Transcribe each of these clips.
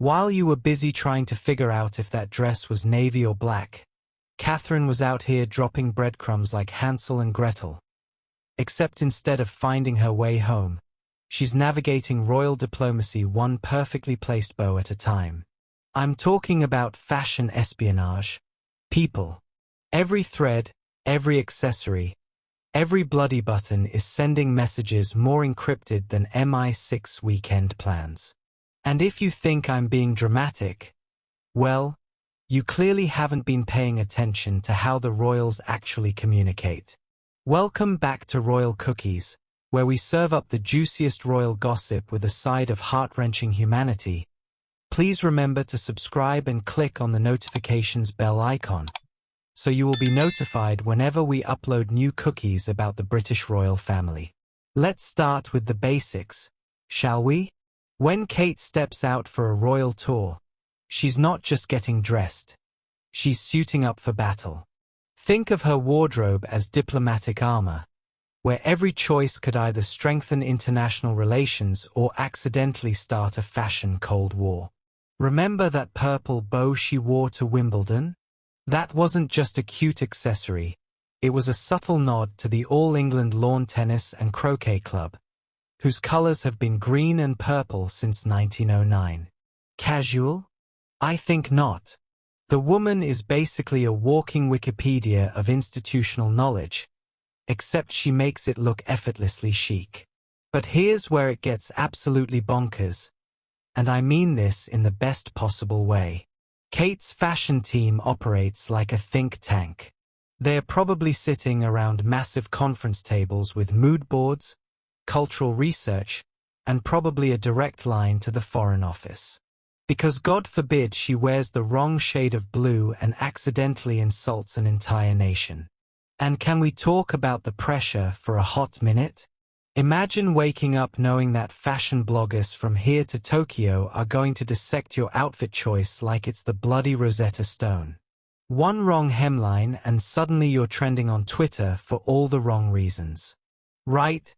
While you were busy trying to figure out if that dress was navy or black, Catherine was out here dropping breadcrumbs like Hansel and Gretel. Except instead of finding her way home, she's navigating royal diplomacy one perfectly placed bow at a time. I'm talking about fashion espionage. People. Every thread, every accessory, every bloody button is sending messages more encrypted than MI6 weekend plans. And if you think I'm being dramatic, well, you clearly haven't been paying attention to how the royals actually communicate. Welcome back to Royal Cookies, where we serve up the juiciest royal gossip with a side of heart-wrenching humanity. Please remember to subscribe and click on the notifications bell icon, so you will be notified whenever we upload new cookies about the British royal family. Let's start with the basics, shall we? When Kate steps out for a royal tour, she's not just getting dressed. She's suiting up for battle. Think of her wardrobe as diplomatic armor, where every choice could either strengthen international relations or accidentally start a fashion Cold War. Remember that purple bow she wore to Wimbledon? That wasn't just a cute accessory, it was a subtle nod to the All England Lawn Tennis and Croquet Club, whose colors have been green and purple since 1909. Casual? I think not. The woman is basically a walking Wikipedia of institutional knowledge, except she makes it look effortlessly chic. But here's where it gets absolutely bonkers, and I mean this in the best possible way. Kate's fashion team operates like a think tank. They're probably sitting around massive conference tables with mood boards, cultural research, and probably a direct line to the Foreign Office. Because God forbid she wears the wrong shade of blue and accidentally insults an entire nation. And can we talk about the pressure for a hot minute? Imagine waking up knowing that fashion bloggers from here to Tokyo are going to dissect your outfit choice like it's the bloody Rosetta Stone. One wrong hemline and suddenly you're trending on Twitter for all the wrong reasons. Right?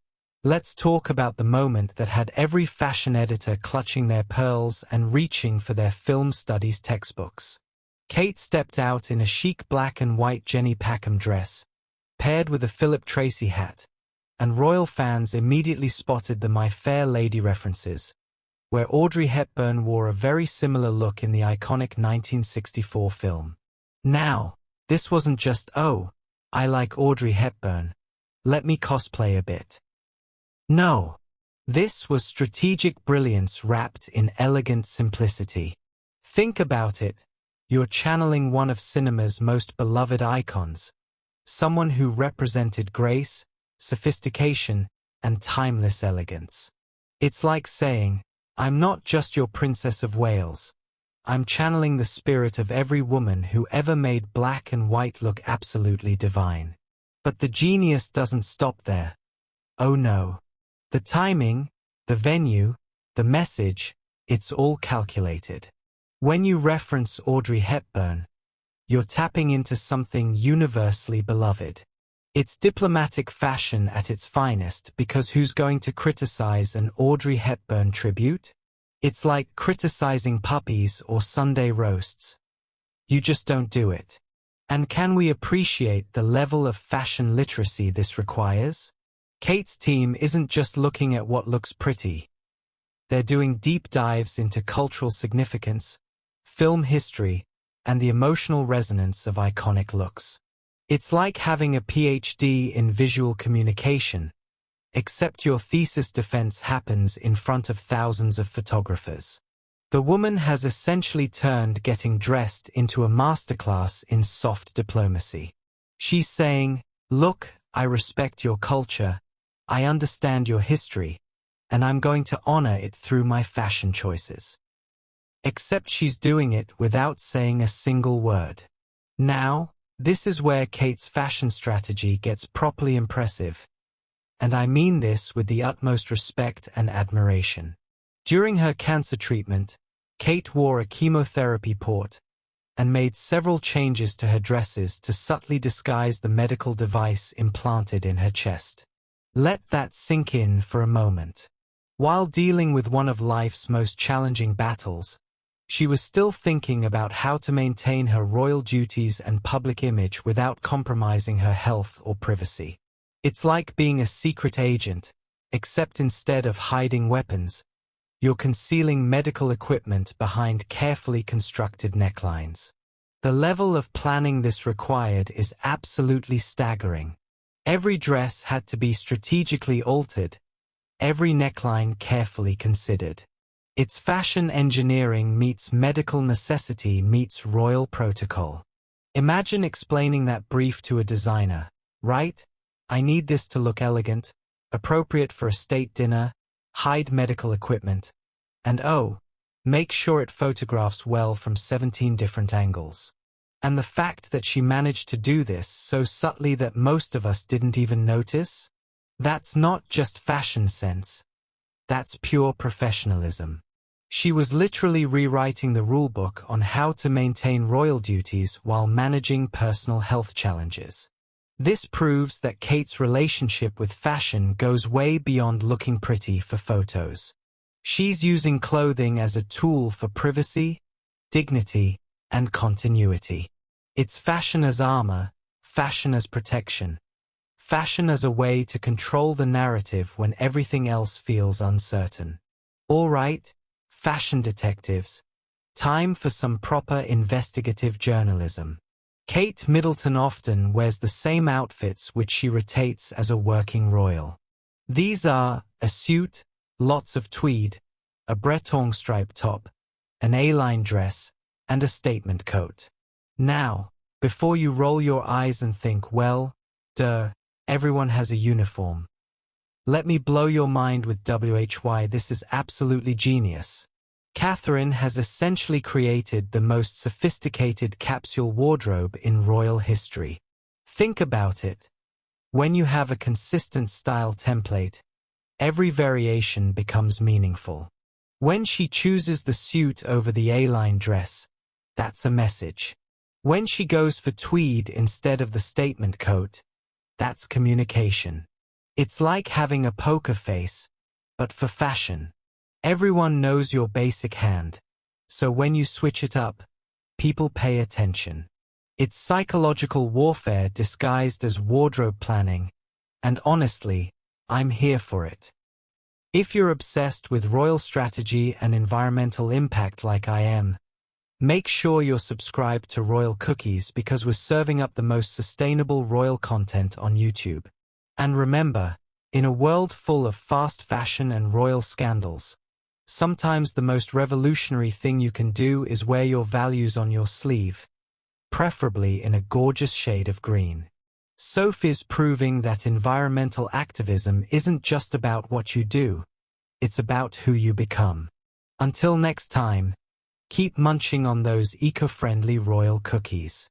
Let's talk about the moment that had every fashion editor clutching their pearls and reaching for their film studies textbooks. Kate stepped out in a chic black and white Jenny Packham dress, paired with a Philip Tracy hat, and royal fans immediately spotted the My Fair Lady references, where Audrey Hepburn wore a very similar look in the iconic 1964 film. Now, this wasn't just, oh, I like Audrey Hepburn, let me cosplay a bit. No, this was strategic brilliance wrapped in elegant simplicity. Think about it, you're channeling one of cinema's most beloved icons, someone who represented grace, sophistication, and timeless elegance. It's like saying, I'm not just your Princess of Wales. I'm channeling the spirit of every woman who ever made black and white look absolutely divine. But the genius doesn't stop there. Oh no. The timing, the venue, the message, it's all calculated. When you reference Audrey Hepburn, you're tapping into something universally beloved. It's diplomatic fashion at its finest because who's going to criticize an Audrey Hepburn tribute? It's like criticizing puppies or Sunday roasts. You just don't do it. And can we appreciate the level of fashion literacy this requires? Kate's team isn't just looking at what looks pretty. They're doing deep dives into cultural significance, film history, and the emotional resonance of iconic looks. It's like having a PhD in visual communication, except your thesis defense happens in front of thousands of photographers. The woman has essentially turned getting dressed into a masterclass in soft diplomacy. She's saying, look, I respect your culture, I understand your history, and I'm going to honor it through my fashion choices. Except she's doing it without saying a single word. Now, this is where Kate's fashion strategy gets properly impressive. And I mean this with the utmost respect and admiration. During her cancer treatment, Kate wore a chemotherapy port and made several changes to her dresses to subtly disguise the medical device implanted in her chest. Let that sink in for a moment. While dealing with one of life's most challenging battles, She was still thinking about how to maintain her royal duties and public image without compromising her health or privacy. It's like being a secret agent, except instead of hiding weapons, you're concealing medical equipment behind carefully constructed necklines. The level of planning this required is absolutely staggering. Every dress had to be strategically altered, every neckline carefully considered. It's fashion engineering meets medical necessity meets royal protocol. Imagine explaining that brief to a designer, right? I need this to look elegant, appropriate for a state dinner, hide medical equipment, and oh, make sure it photographs well from 17 different angles. And the fact that she managed to do this so subtly that most of us didn't even notice? That's not just fashion sense. That's pure professionalism. She was literally rewriting the rulebook on how to maintain royal duties while managing personal health challenges. This proves that Kate's relationship with fashion goes way beyond looking pretty for photos. She's using clothing as a tool for privacy, dignity, and continuity. It's fashion as armor, fashion as protection, fashion as a way to control the narrative when everything else feels uncertain. All right, fashion detectives, time for some proper investigative journalism. Kate Middleton often wears the same outfits which she rotates as a working royal. These are a suit, lots of tweed, a Breton stripe top, an A-line dress, and a statement coat. Now, before you roll your eyes and think, well, duh, everyone has a uniform. Let me blow your mind with why this is absolutely genius. Catherine has essentially created the most sophisticated capsule wardrobe in royal history. Think about it. When you have a consistent style template, every variation becomes meaningful. When she chooses the suit over the A-line dress, that's a message. When she goes for tweed instead of the statement coat, that's communication. It's like having a poker face, but for fashion. Everyone knows your basic hand, so when you switch it up, people pay attention. It's psychological warfare disguised as wardrobe planning, and honestly, I'm here for it. If you're obsessed with royal strategy and environmental impact like I am, make sure you're subscribed to Royal Cookies because we're serving up the most sustainable royal content on YouTube. And remember, in a world full of fast fashion and royal scandals, sometimes the most revolutionary thing you can do is wear your values on your sleeve, preferably in a gorgeous shade of green. Sophie's proving that environmental activism isn't just about what you do, it's about who you become. Until next time, keep munching on those eco-friendly royal cookies.